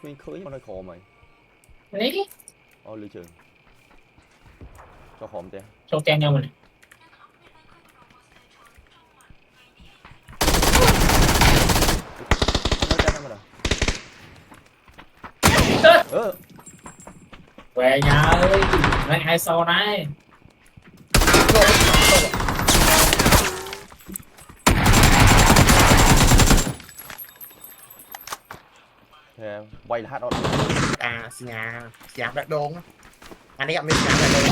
mình khơi mà nó khó mày Đấy, ôi lưu trường cho khóm thế trong tem nhau mình. nó chết lắm rồi ừ. Về nhà ơi, lấy hai sau này. Quay là hát đó À nhà đặt đồn á. Anh ấy gặp mình nhà đặt đồn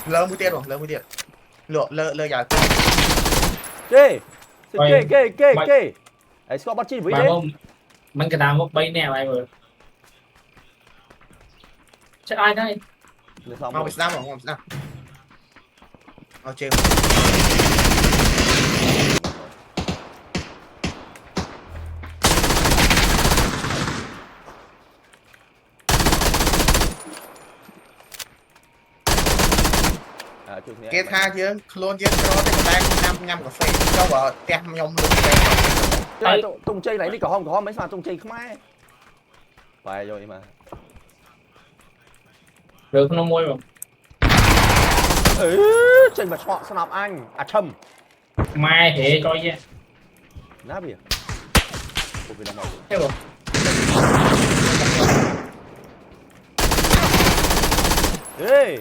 lơ mũi tiền rồi lơ mũi tiền lơ giờ kê Quay kê ấy Scott bắt chín với ba đấy mông mình cái đào một bay nè mày vừa chết ai đây. xong mau rồi bị snap rồi mau bị snapเอาเจมเกตท่าเยอะโคลนเยอะรอแต่ก็ได้งำกาแฟก็ว่าแต้มยมลุกไป tung chơi lấy đi cả hôm mấy mà tung chơi không ai phải rồi mà Được nó môi rồi. ừ chơi mà họ snap anh à châm Mai thì coi nha. nát bìa một người đàn ông Thế rồi. ê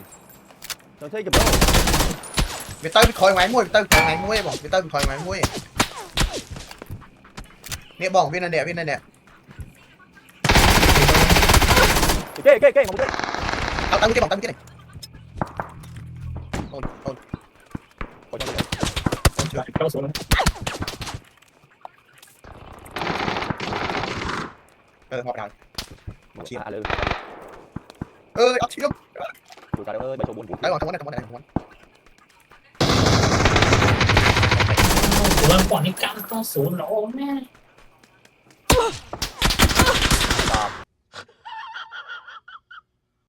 cho thấy kịp đâu ไปเต้ยไปคอยไม้มวยไปเต้ยคอยไม้มวยบอกไปเต้ยไปคอยไม้มวยเนี่ยบอกพี่นั่นเนี่ย kê một cái เอาตั้งที่บอกตั้งที่ไหนโอนโอน có cho mày Trong xuống. หอบดาว một chiếc à lư เอาชิ้น tụi ta ơi bảy số bốn ได้ก่อนทั้งวัน Ủa em còn đi căng con xuống nó ốm nè.